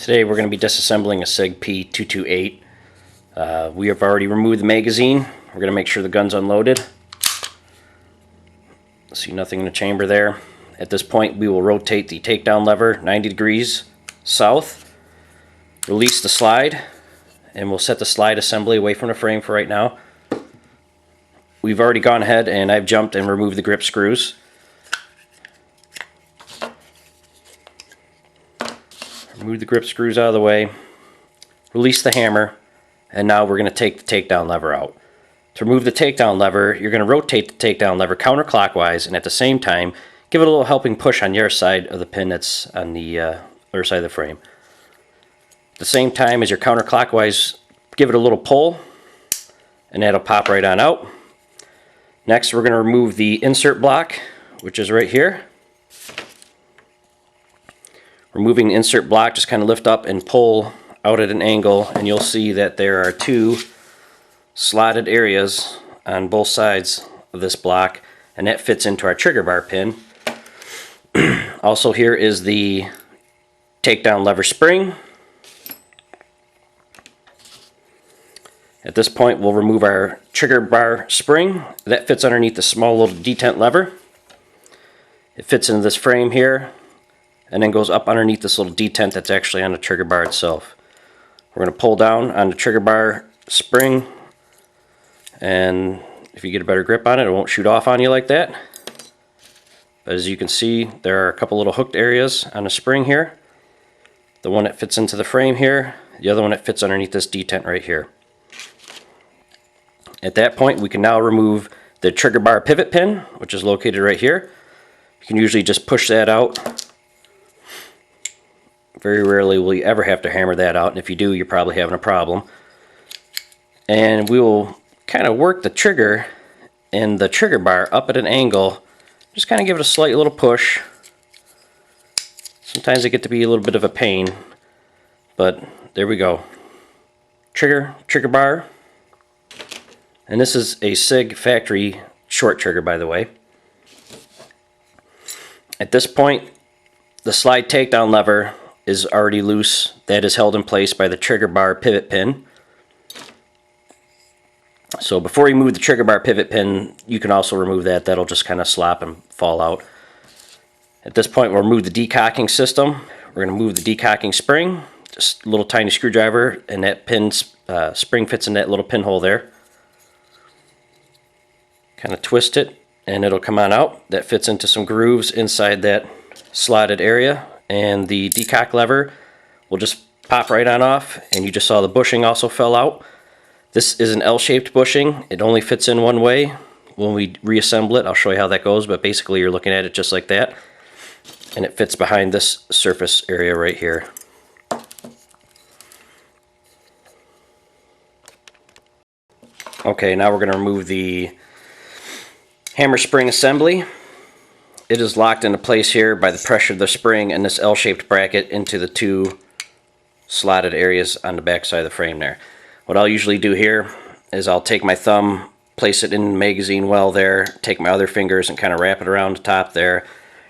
Today we're going to be disassembling a SIG P228. We have already removed the magazine. We're going to make sure the gun's unloaded. See nothing in the chamber there. At this point we will rotate the takedown lever 90 degrees south, release the slide, and we'll set the slide assembly away from the frame for right now. We've already gone ahead and I've jumped and removed the grip screws. Remove the grip screws out of the way, release the hammer, and now we're going to take the takedown lever out. To remove the takedown lever, you're going to rotate the takedown lever counterclockwise, and at the same time give it a little helping push on your side of the pin that's on the other side of the frame. At the same time as you're counterclockwise, give it a little pull, and that'll pop right on out. Next, we're going to remove the insert block, which is right here. Removing the insert block, just kind of lift up and pull out at an angle, and you'll see that there are two slotted areas on both sides of this block, and that fits into our trigger bar pin. Also, here is the takedown lever spring. At this point, we'll remove our trigger bar spring. That fits underneath the small little detent lever. It fits into this frame here, and then goes up underneath this little detent that's actually on the trigger bar itself. We're going to pull down on the trigger bar spring, and if you get a better grip on it, it won't shoot off on you like that. But as you can see, there are a couple little hooked areas on the spring here. The one that fits into the frame here, the other one that fits underneath this detent right here. At that point, we can now remove the trigger bar pivot pin, which is located right here. You can usually just push that out. Very rarely will you ever have to hammer that out, and if you do, you're probably having a problem. And we will kind of work the trigger and the trigger bar up at an angle. Just kind of give it a slight little push. Sometimes they get to be a little bit of a pain, but there we go. Trigger bar. And this is a SIG factory short trigger, by the way. At this point, the slide takedown lever is already loose. That is held in place by the trigger bar pivot pin. So before you move the trigger bar pivot pin, you can also remove that. That'll just kind of slop and fall out. At this point, we'll remove the decocking system. We're going to move the decocking spring. Just a little tiny screwdriver, and that spring fits in that little pinhole there. Kind of twist it, and it'll come on out. That fits into some grooves inside that slotted area. And the decock lever will just pop right on off, and you just saw the bushing also fell out. This is an L-shaped bushing. It only fits in one way. When we reassemble it, I'll show you how that goes, but basically you're looking at it just like that, and it fits behind this surface area right here. Okay, now we're going to remove the hammer spring assembly. It is locked into place here by the pressure of the spring and this L-shaped bracket into the two slotted areas on the back side of the frame there. What I'll usually do here is I'll take my thumb, place it in the magazine well there, take my other fingers and kind of wrap it around the top there.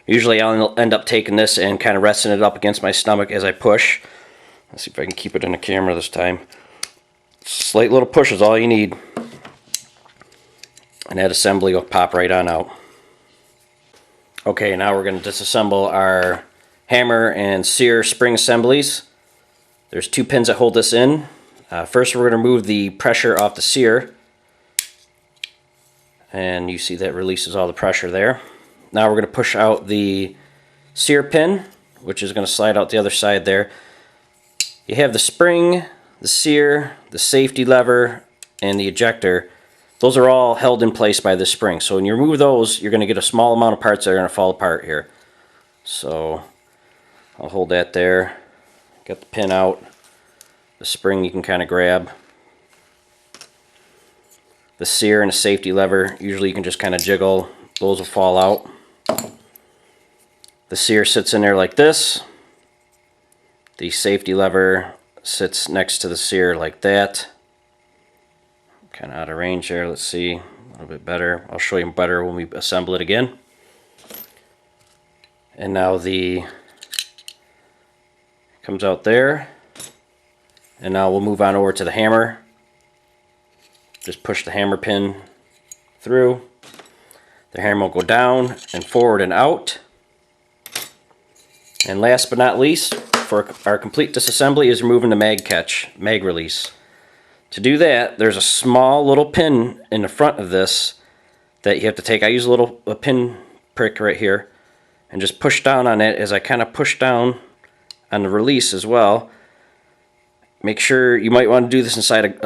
Usually I'll end up taking this and kind of resting it up against my stomach as I push. Let's see if I can keep it in the camera this time. Slight little push is all you need, and that assembly will pop right on out. Okay, now we're going to disassemble our hammer and sear spring assemblies. There's two pins that hold this in. First, we're going to remove the pressure off the sear, and you see that releases all the pressure there. Now we're going to push out the sear pin, which is going to slide out the other side there. You have the spring, the sear, the safety lever, and the ejector. Those are all held in place by this spring. So when you remove those, you're going to get a small amount of parts that are going to fall apart here. So I'll hold that there. Got the pin out. The spring you can kind of grab. The sear and the safety lever, usually you can just kind of jiggle. Those will fall out. The sear sits in there like this. The safety lever sits next to the sear like that. Kind of out of range there. Let's see a little bit better. I'll show you better when we assemble it again. And now the Comes out there. And now we'll move on over to the hammer. Just push the hammer pin through. The hammer will go down and forward and out. And last but not least, for our complete disassembly is removing the mag release. To do that, there's a small little pin in the front of this that you have to take. I use a pin prick right here and just push down on it as I kind of push down on the release as well. Make sure, you might want to do this inside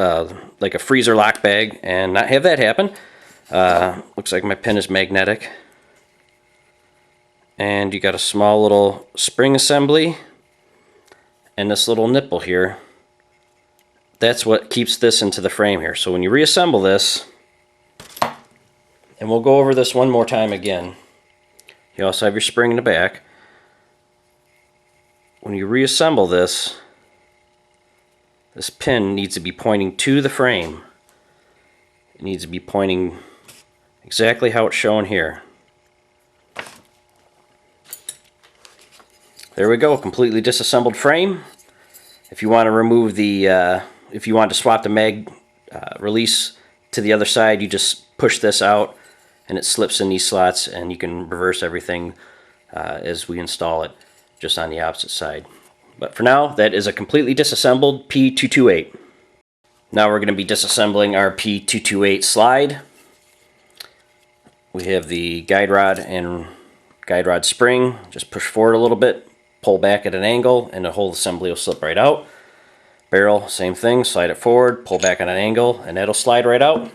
like a freezer lock bag and not have that happen. Looks like my pin is magnetic. And you got a small little spring assembly and this little nipple here. That's what keeps this into the frame here. So when you reassemble this, and we'll go over this one more time again. You also have your spring in the back. When you reassemble this, this pin needs to be pointing to the frame. It needs to be pointing exactly how it's shown here. There we go, completely disassembled frame. If you want to remove the, if you want to swap the mag release to the other side, you just push this out and it slips in these slots, and you can reverse everything as we install it just on the opposite side. But for now, that is a completely disassembled P228. Now we're going to be disassembling our P228 slide. We have the guide rod and guide rod spring. Just push forward a little bit, pull back at an angle, and the whole assembly will slip right out. Barrel, same thing, slide it forward, pull back at an angle, and that'll slide right out.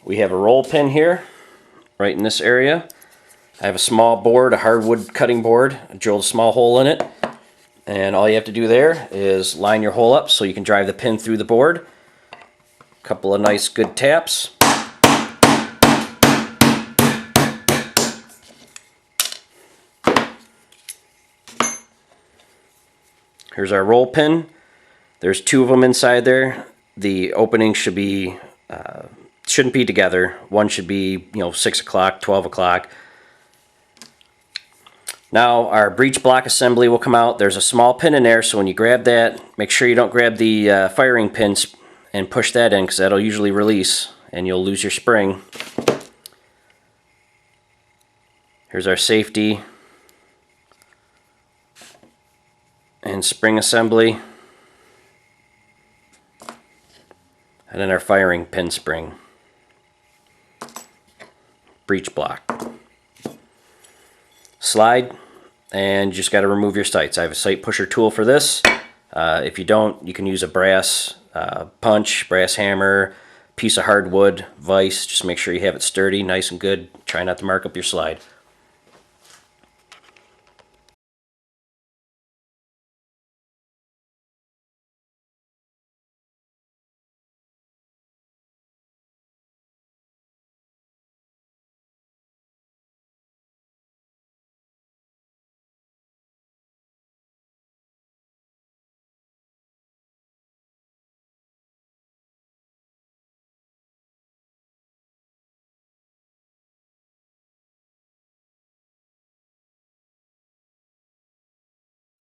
We have a roll pin here, right in this area. I have a small board, a hardwood cutting board. I drilled a small hole in it. And all you have to do there is line your hole up so you can drive the pin through the board. A couple of nice good taps. Here's our roll pin. There's two of them inside there. The opening should be shouldn't be together. One should be 6 o'clock, 12 o'clock. Now our breech block assembly will come out. There's a small pin in there, so when you grab that, make sure you don't grab the firing pins and push that in, because that'll usually release and you'll lose your spring. Here's our safety and spring assembly, and then our firing pin spring. Breech block. Slide, and you just got to remove your sights. I have a sight pusher tool for this. If you don't, you can use a brass punch, brass hammer, piece of hardwood, vise. Just make sure you have it sturdy, nice and good. Try not to mark up your slide.